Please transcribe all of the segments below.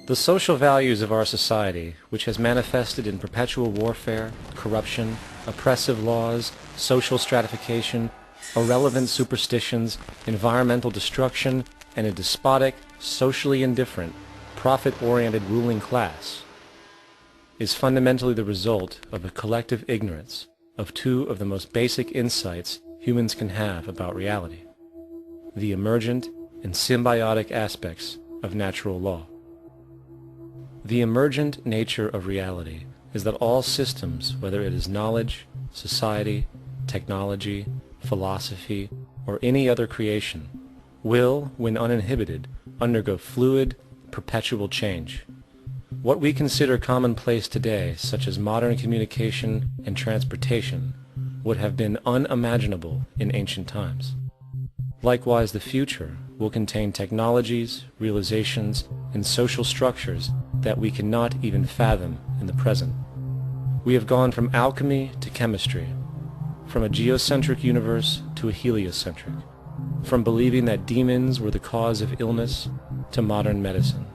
The social values of our society, which has manifested in perpetual warfare, corruption, oppressive laws, social stratification, irrelevant superstitions, environmental destruction, and a despotic, socially indifferent, profit-oriented ruling class, is fundamentally the result of a collective ignorance of two of the most basic insights humans can have about reality: the emergent and symbiotic aspects of natural law. The emergent nature of reality is that all systems, whether it is knowledge, society, technology, philosophy, or any other creation, will, when uninhibited, undergo fluid, perpetual change. What we consider commonplace today, such as modern communication and transportation, would have been unimaginable in ancient times. Likewise, the future will contain technologies, realizations, and social structures that we cannot even fathom in the present. We have gone from alchemy to chemistry, from a geocentric universe to a heliocentric, from believing that demons were the cause of illness to modern medicine.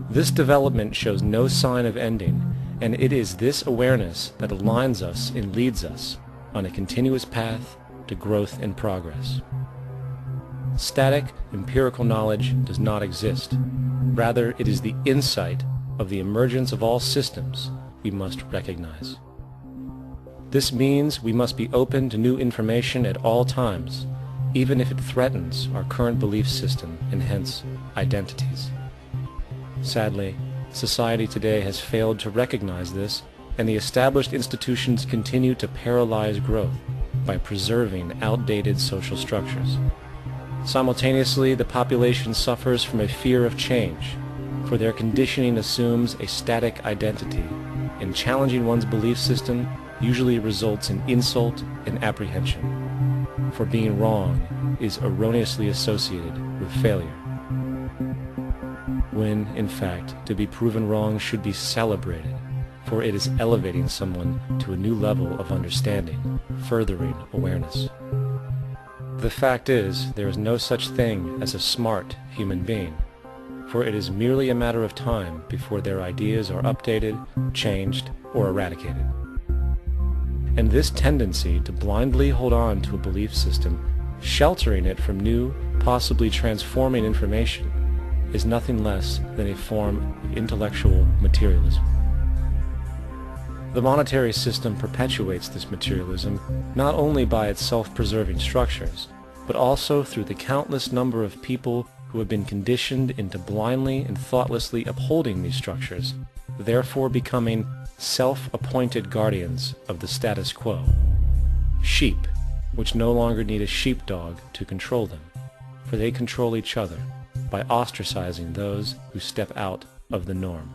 This development shows no sign of ending, and it is this awareness that aligns us and leads us on a continuous path to growth and progress. Static, empirical knowledge does not exist. Rather, it is the insight of the emergence of all systems we must recognize. This means we must be open to new information at all times, even if it threatens our current belief system and hence identities. Sadly, society today has failed to recognize this, and the established institutions continue to paralyze growth by preserving outdated social structures. Simultaneously, the population suffers from a fear of change, for their conditioning assumes a static identity, and challenging one's belief system usually results in insult and apprehension, for being wrong is erroneously associated with failure, when, in fact, to be proven wrong should be celebrated, for it is elevating someone to a new level of understanding, furthering awareness. The fact is, there is no such thing as a smart human being, for it is merely a matter of time before their ideas are updated, changed, or eradicated. And this tendency to blindly hold on to a belief system, sheltering it from new, possibly transforming information, is nothing less than a form of intellectual materialism. The monetary system perpetuates this materialism not only by its self-preserving structures, but also through the countless number of people who have been conditioned into blindly and thoughtlessly upholding these structures, therefore becoming self-appointed guardians of the status quo. Sheep, which no longer need a sheepdog to control them, for they control each other by ostracizing those who step out of the norm.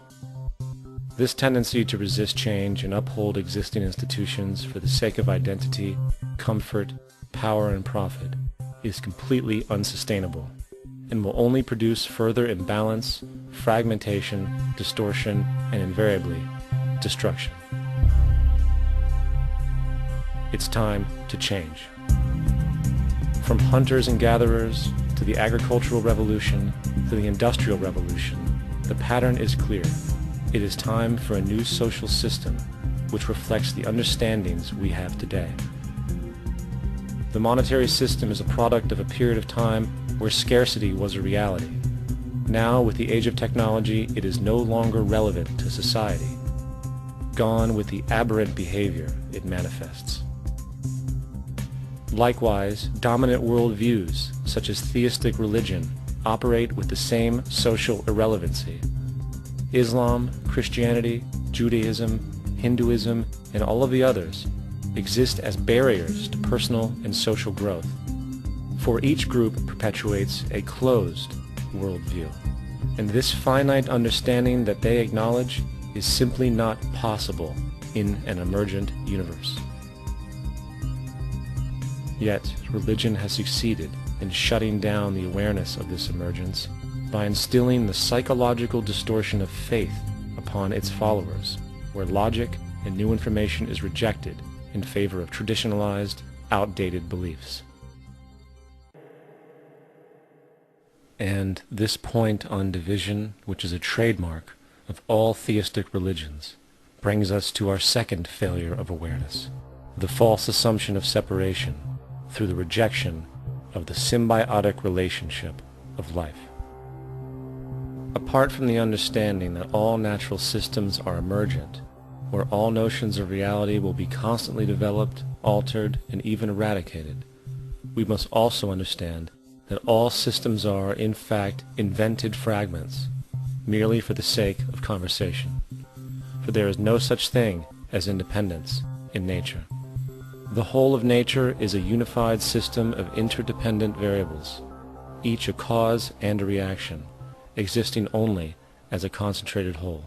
This tendency to resist change and uphold existing institutions for the sake of identity, comfort, power, and profit is completely unsustainable and will only produce further imbalance, fragmentation, distortion, and invariably, destruction. It's time to change. From hunters and gatherers to the agricultural revolution to the industrial revolution, the pattern is clear. It is time for a new social system which reflects the understandings we have today. The monetary system is a product of a period of time where scarcity was a reality. Now, with the age of technology, it is no longer relevant to society. Gone with the aberrant behavior it manifests. Likewise, dominant worldviews, such as theistic religion, operate with the same social irrelevancy. Islam, Christianity, Judaism, Hinduism, and all of the others exist as barriers to personal and social growth, for each group perpetuates a closed worldview, and this finite understanding that they acknowledge is simply not possible in an emergent universe. Yet, religion has succeeded in shutting down the awareness of this emergence by instilling the psychological distortion of faith upon its followers, where logic and new information is rejected in favor of traditionalized, outdated beliefs. And this point on division, which is a trademark of all theistic religions, brings us to our second failure of awareness, the false assumption of separation through the rejection of the symbiotic relationship of life. Apart from the understanding that all natural systems are emergent, where all notions of reality will be constantly developed, altered, and even eradicated, we must also understand that all systems are, in fact, invented fragments, merely for the sake of conversation. For there is no such thing as independence in nature. The whole of nature is a unified system of interdependent variables, each a cause and a reaction, existing only as a concentrated whole.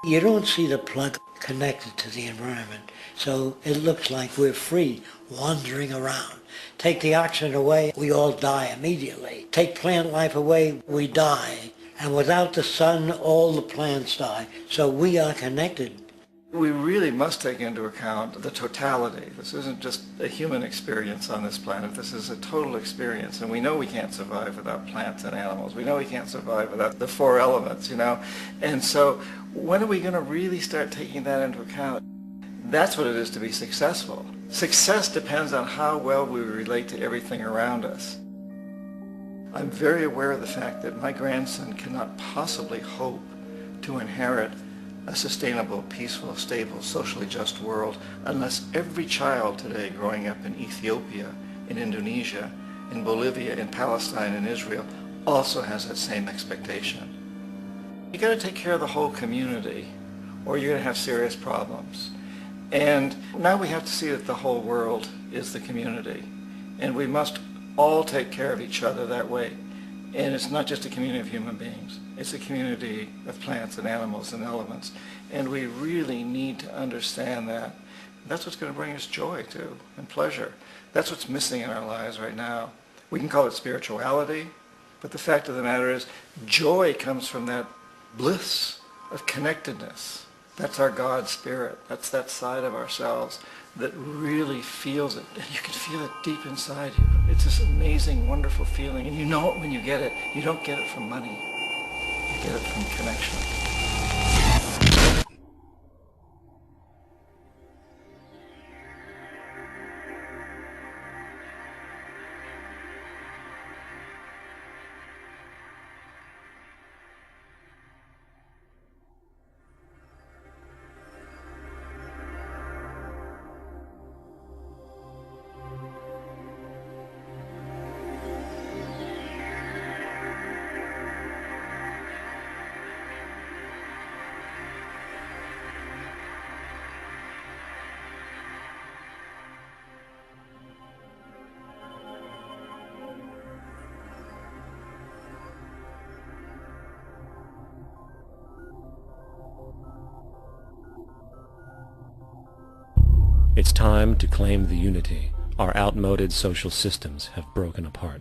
You don't see the plug connected to the environment, so it looks like we're free, wandering around. Take the oxygen away, we all die immediately. Take plant life away, we die. And without the sun, all the plants die. So we are connected. We really must take into account the totality. This isn't just a human experience on this planet. This is a total experience. And we know we can't survive without plants and animals. We know we can't survive without the four elements, you know. And so when are we going to really start taking that into account? That's what it is to be successful. Success depends on how well we relate to everything around us. I'm very aware of the fact that my grandson cannot possibly hope to inherit a sustainable, peaceful, stable, socially just world unless every child today growing up in Ethiopia, in Indonesia, in Bolivia, in Palestine, in Israel also has that same expectation. You got to take care of the whole community or you're going to have serious problems. And now we have to see that the whole world is the community. And we must all take care of each other that way. And it's not just a community of human beings. It's a community of plants and animals and elements. And we really need to understand that. That's what's going to bring us joy, too, and pleasure. That's what's missing in our lives right now. We can call it spirituality, but the fact of the matter is joy comes from that bliss of connectedness. That's our God spirit. That's that side of ourselves that really feels it. And you can feel it deep inside you. It's this amazing, wonderful feeling. And you know it when you get it. You don't get it from money. You get it from connection. It's time to claim the unity our outmoded social systems have broken apart,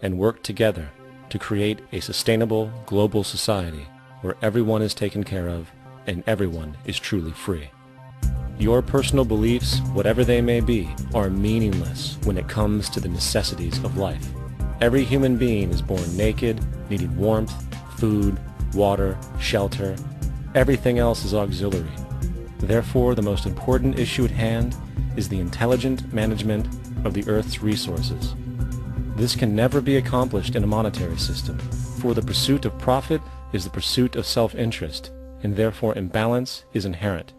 and work together to create a sustainable global society where everyone is taken care of and everyone is truly free. Your personal beliefs, whatever they may be, are meaningless when it comes to the necessities of life. Every human being is born naked, needing warmth, food, water, shelter. Everything else is auxiliary. Therefore, the most important issue at hand is the intelligent management of the Earth's resources. This can never be accomplished in a monetary system, for the pursuit of profit is the pursuit of self-interest, and therefore imbalance is inherent.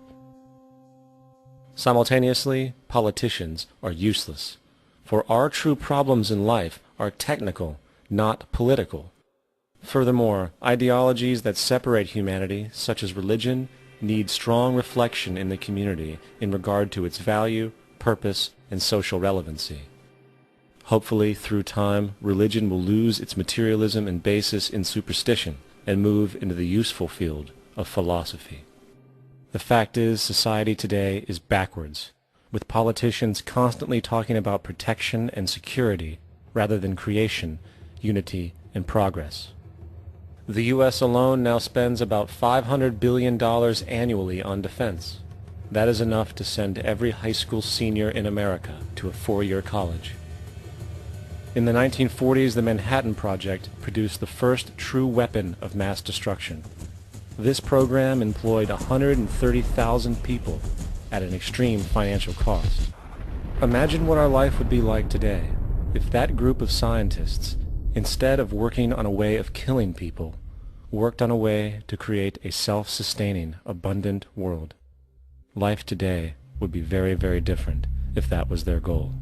Simultaneously, politicians are useless, for our true problems in life are technical, not political. Furthermore, ideologies that separate humanity, such as religion, need strong reflection in the community in regard to its value, purpose, and social relevancy. Hopefully, through time, religion will lose its materialism and basis in superstition and move into the useful field of philosophy. The fact is, society today is backwards, with politicians constantly talking about protection and security rather than creation, unity, and progress. The U.S. alone now spends about $500 billion annually on defense. That is enough to send every high school senior in America to a 4-year college. In the 1940s, the Manhattan Project produced the first true weapon of mass destruction. This program employed 130,000 people at an extreme financial cost. Imagine what our life would be like today if that group of scientists, instead of working on a way of killing people, worked on a way to create a self-sustaining, abundant world. Life today would be very, very different if that was their goal.